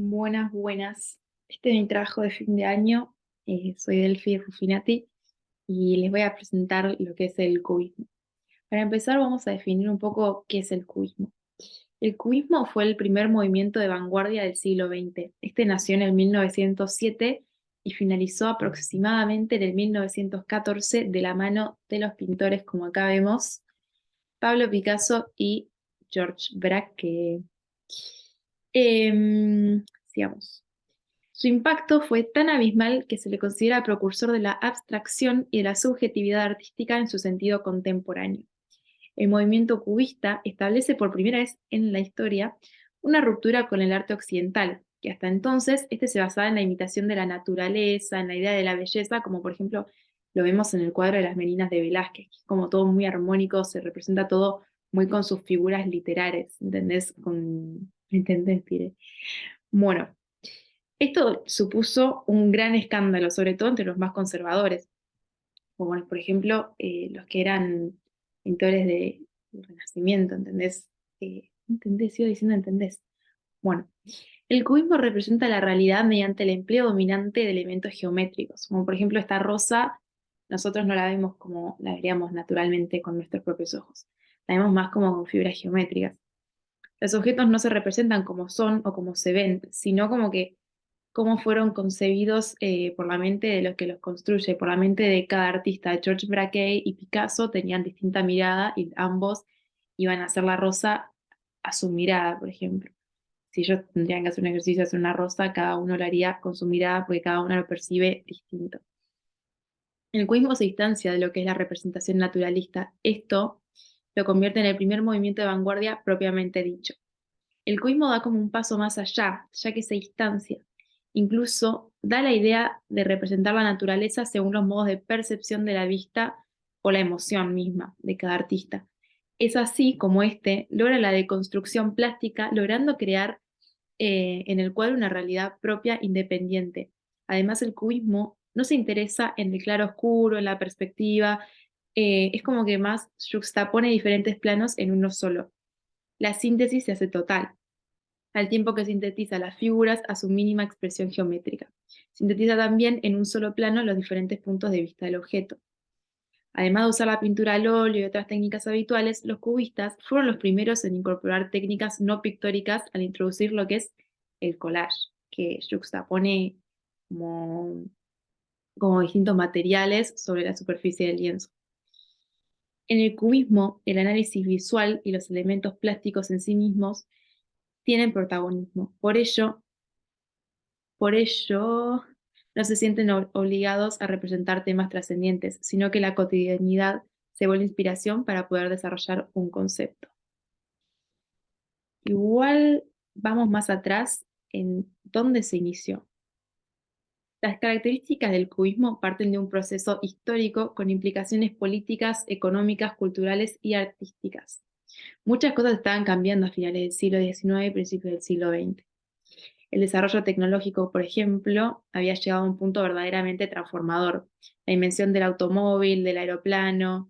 Buenas, buenas. Este es mi trabajo de fin de año. Soy Delphi Rufinati y les voy a presentar lo que es el cubismo. Para empezar, vamos a definir un poco qué es el cubismo. El cubismo fue el primer movimiento de vanguardia del siglo XX. Este nació en el 1907 y finalizó aproximadamente en el 1914 de la mano de los pintores, como acá vemos, Pablo Picasso y George Braque. Sigamos. Su impacto fue tan abismal que se le considera precursor de la abstracción y de la subjetividad artística en su sentido contemporáneo. El movimiento cubista establece por primera vez en la historia una ruptura con el arte occidental, que hasta entonces este se basaba en la imitación de la naturaleza, en la idea de la belleza, como por ejemplo lo vemos en el cuadro de las Meninas de Velázquez, que es como todo muy armónico, se representa todo muy con sus figuras literarias, ¿entendés? ¿Entendés, Pire? Bueno, esto supuso un gran escándalo, sobre todo entre los más conservadores, como por ejemplo los que eran pintores del Renacimiento, ¿entendés? ¿Entendés? Sigo diciendo ¿entendés? Bueno, el cubismo representa la realidad mediante el empleo dominante de elementos geométricos, como por ejemplo esta rosa, nosotros no la vemos como la veríamos naturalmente con nuestros propios ojos, la vemos más como con fibras geométricas. Los objetos no se representan como son o como se ven, sino como que cómo fueron concebidos por la mente de los que los construye, por la mente de cada artista. George Braque y Picasso tenían distinta mirada y ambos iban a hacer la rosa a su mirada, por ejemplo. Si ellos tendrían que hacer un ejercicio de hacer una rosa, cada uno lo haría con su mirada porque cada uno lo percibe distinto. El cubismo se distancia de lo que es la representación naturalista. Esto lo convierte en el primer movimiento de vanguardia propiamente dicho. El cubismo da como un paso más allá, ya que se distancia. Incluso da la idea de representar la naturaleza según los modos de percepción de la vista o la emoción misma de cada artista. Es así como este logra la deconstrucción plástica, logrando crear en el cuadro una realidad propia independiente. Además, el cubismo no se interesa en el claro oscuro, en la perspectiva, es como que más juxtapone diferentes planos en uno solo. La síntesis se hace total al tiempo que sintetiza las figuras a su mínima expresión geométrica. Sintetiza también en un solo plano los diferentes puntos de vista del objeto. Además de usar la pintura al óleo y otras técnicas habituales, los cubistas fueron los primeros en incorporar técnicas no pictóricas al introducir lo que es el collage, que juxtapone como, como distintos materiales sobre la superficie del lienzo. En el cubismo, el análisis visual y los elementos plásticos en sí mismos tienen protagonismo. Por ello, no se sienten obligados a representar temas trascendentes, sino que la cotidianidad se vuelve inspiración para poder desarrollar un concepto. Igual vamos más atrás en dónde se inició. Las características del cubismo parten de un proceso histórico con implicaciones políticas, económicas, culturales y artísticas. Muchas cosas estaban cambiando a finales del siglo XIX y principios del siglo XX. El desarrollo tecnológico, por ejemplo, había llegado a un punto verdaderamente transformador. La invención del automóvil, del aeroplano,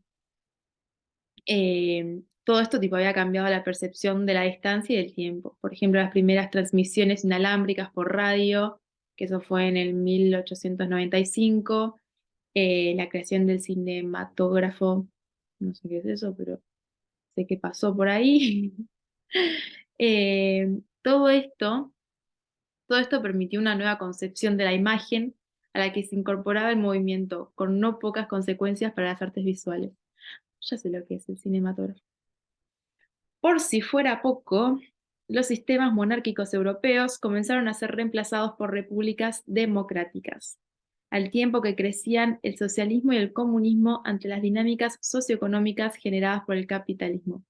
todo esto tipo, había cambiado la percepción de la distancia y del tiempo. Por ejemplo, las primeras transmisiones inalámbricas por radio, que eso fue en el 1895, la creación del cinematógrafo, no sé qué es eso, pero sé que pasó por ahí. Eh, todo esto Todo esto permitió una nueva concepción de la imagen a la que se incorporaba el movimiento, con no pocas consecuencias para las artes visuales. Ya sé lo que es el cinematógrafo. Por si fuera poco, los sistemas monárquicos europeos comenzaron a ser reemplazados por repúblicas democráticas, al tiempo que crecían el socialismo y el comunismo ante las dinámicas socioeconómicas generadas por el capitalismo.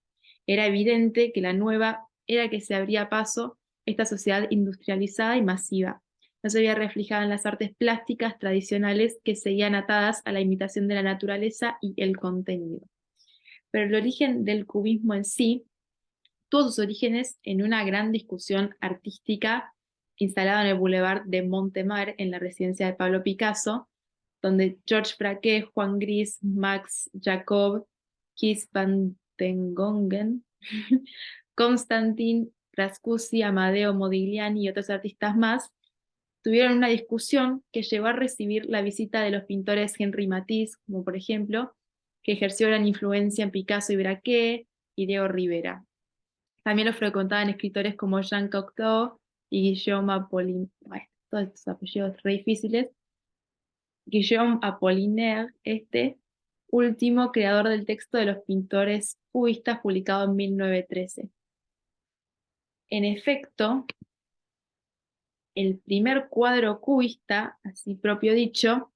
Era evidente que la nueva era que se abría paso esta sociedad industrializada y masiva. No se veía reflejada en las artes plásticas tradicionales que seguían atadas a la imitación de la naturaleza y el contenido. Pero el origen del cubismo en sí tuvo sus orígenes en una gran discusión artística instalada en el Boulevard de Montemar, en la residencia de Pablo Picasso, donde Georges Braque, Juan Gris, Max Jacob, Kees van den Gongen, Constantin Frascusi, Amadeo Modigliani y otros artistas más, tuvieron una discusión que llevó a recibir la visita de los pintores Henri Matisse, como por ejemplo, que ejerció gran influencia en Picasso y Braque y Diego Rivera. También lo frecuentaban escritores como Jean Cocteau y Guillaume Apollinaire, todos estos apellidos re difíciles. Guillaume Apollinaire, este último creador del texto de los pintores cubistas publicado en 1913. En efecto, el primer cuadro cubista, así propio dicho,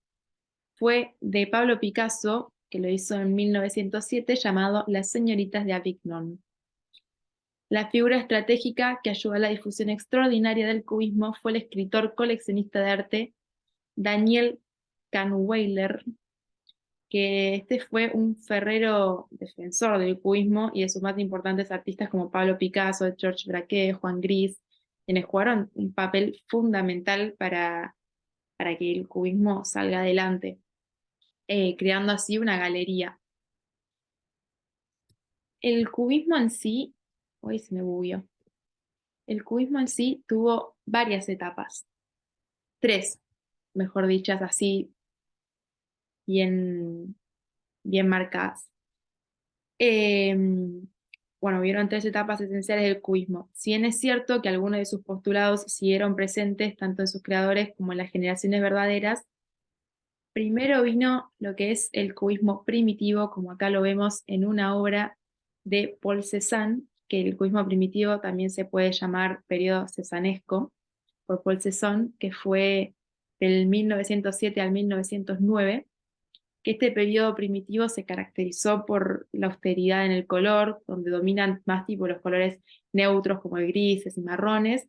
fue de Pablo Picasso, que lo hizo en 1907, llamado Las señoritas de Avignon. La figura estratégica que ayudó a la difusión extraordinaria del cubismo fue el escritor coleccionista de arte Daniel Kahnweiler, que este fue un ferrero defensor del cubismo y de sus más importantes artistas como Pablo Picasso, Georges Braque, Juan Gris, quienes jugaron un papel fundamental para que el cubismo salga adelante, creando así una galería. El cubismo en sí, hoy se me bugueó. El cubismo en sí tuvo varias etapas, tres, mejor dichas, así bien, bien marcadas. Eh, bueno, hubieron tres etapas esenciales del cubismo. Si bien es cierto que algunos de sus postulados siguieron presentes tanto en sus creadores como en las generaciones verdaderas, primero vino lo que es el cubismo primitivo, como acá lo vemos en una obra de Paul Cézanne, que el cubismo primitivo también se puede llamar periodo cesanesco, por Paul Cézanne, que fue del 1907 al 1909, que este periodo primitivo se caracterizó por la austeridad en el color, donde dominan más tipo los colores neutros como el grises y marrones,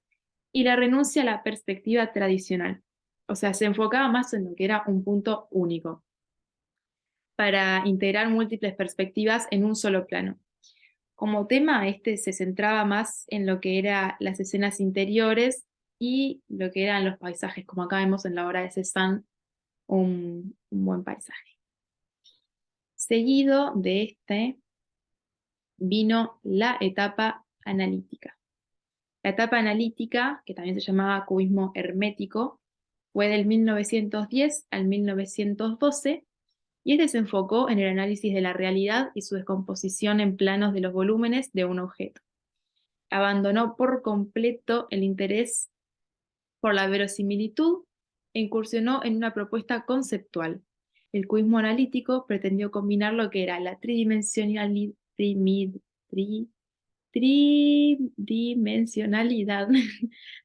y la renuncia a la perspectiva tradicional. O sea, se enfocaba más en lo que era un punto único, para integrar múltiples perspectivas en un solo plano. Como tema, este se centraba más en lo que eran las escenas interiores y lo que eran los paisajes, como acá vemos en la obra de Cézanne, un buen paisaje. Seguido de este vino la etapa analítica. La etapa analítica, que también se llamaba cubismo hermético, fue del 1910 al 1912 y este se enfocó en el análisis de la realidad y su descomposición en planos de los volúmenes de un objeto. Abandonó por completo el interés por la verosimilitud e incursionó en una propuesta conceptual. El cubismo analítico pretendió combinar lo que era la tridimensionalidad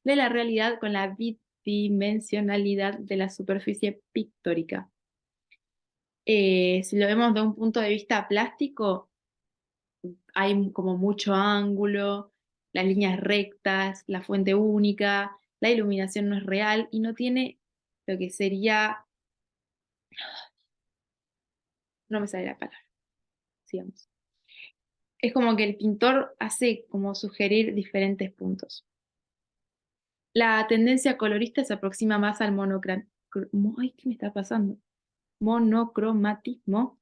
de la realidad con la bidimensionalidad de la superficie pictórica. Si lo vemos de un punto de vista plástico, hay como mucho ángulo, las líneas rectas, la fuente única, la iluminación no es real y no tiene lo que sería, no me sale la palabra, sigamos. Es como que el pintor hace como sugerir diferentes puntos. La tendencia colorista se aproxima más al ay, ¿qué me está pasando? Monocromatismo,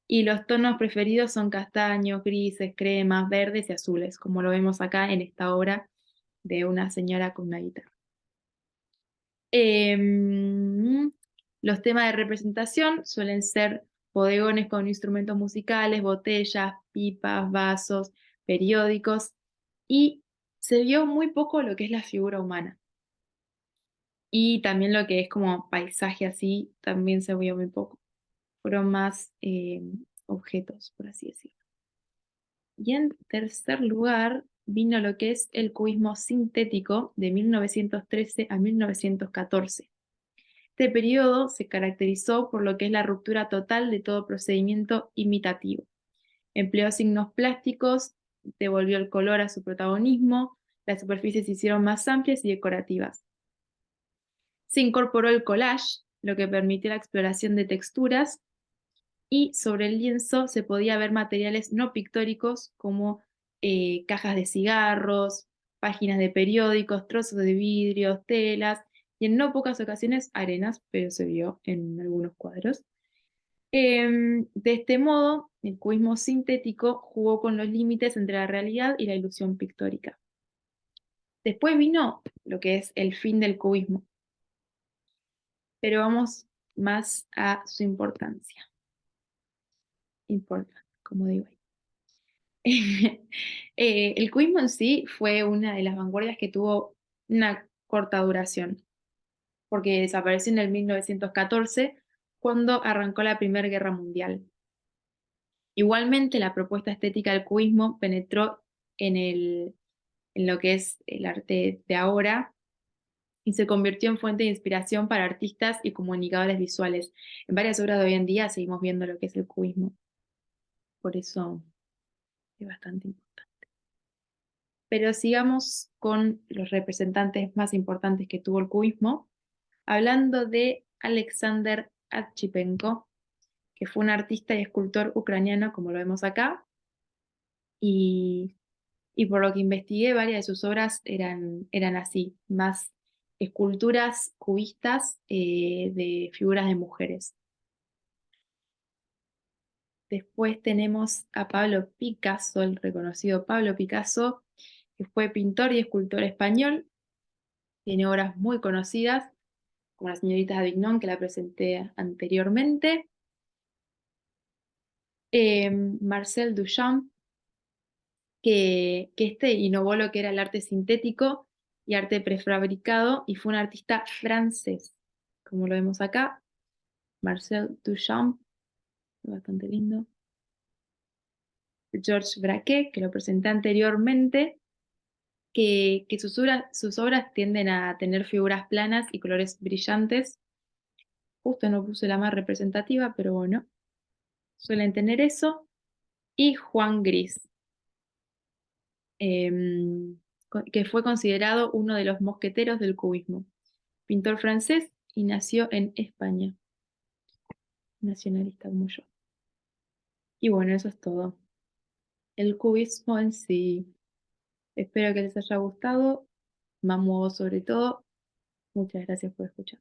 y los tonos preferidos son castaños, grises, cremas, verdes y azules, como lo vemos acá en esta obra de una señora con una guitarra. Los temas de representación suelen ser bodegones con instrumentos musicales, botellas, pipas, vasos, periódicos, y se vio muy poco lo que es la figura humana. Y también lo que es como paisaje así, también se vio muy poco. Fueron más objetos, por así decirlo. Y en tercer lugar vino lo que es el cubismo sintético de 1913 a 1914. Este periodo se caracterizó por lo que es la ruptura total de todo procedimiento imitativo. Empleó signos plásticos, devolvió el color a su protagonismo, las superficies se hicieron más amplias y decorativas. Se incorporó el collage, lo que permitió la exploración de texturas, y sobre el lienzo se podía ver materiales no pictóricos como cajas de cigarros, páginas de periódicos, trozos de vidrios, telas, y en no pocas ocasiones arenas, pero se vio en algunos cuadros. De este modo, el cubismo sintético jugó con los límites entre la realidad y la ilusión pictórica. Después vino lo que es el fin del cubismo, pero vamos más a su importancia. Importante, como digo ahí. El cubismo en sí fue una de las vanguardias que tuvo una corta duración, porque desapareció en el 1914 cuando arrancó la Primera Guerra Mundial. Igualmente, la propuesta estética del cubismo penetró en lo que es el arte de ahora y se convirtió en fuente de inspiración para artistas y comunicadores visuales. En varias obras de hoy en día seguimos viendo lo que es el cubismo, por eso es bastante importante. Pero sigamos con los representantes más importantes que tuvo el cubismo, hablando de Alexander Archipenko, que fue un artista y escultor ucraniano, como lo vemos acá, y, y por lo que investigué, varias de sus obras eran así, más esculturas cubistas de figuras de mujeres. Después tenemos a Pablo Picasso, el reconocido Pablo Picasso, que fue pintor y escultor español. Tiene obras muy conocidas, como La señorita Avignon, que la presenté anteriormente. Marcel Duchamp, que este innovó lo que era el arte sintético y arte prefabricado, y fue un artista francés, como lo vemos acá. Marcel Duchamp, bastante lindo. Georges Braque, que lo presenté anteriormente, que sus obras tienden a tener figuras planas y colores brillantes. Justo no puse la más representativa, pero bueno, suelen tener eso. Y Juan Gris, que fue considerado uno de los mosqueteros del cubismo, pintor francés y nació en España, nacionalista como yo. Y bueno, eso es todo. El cubismo en sí. Espero que les haya gustado, Mamu sobre todo. Muchas gracias por escuchar.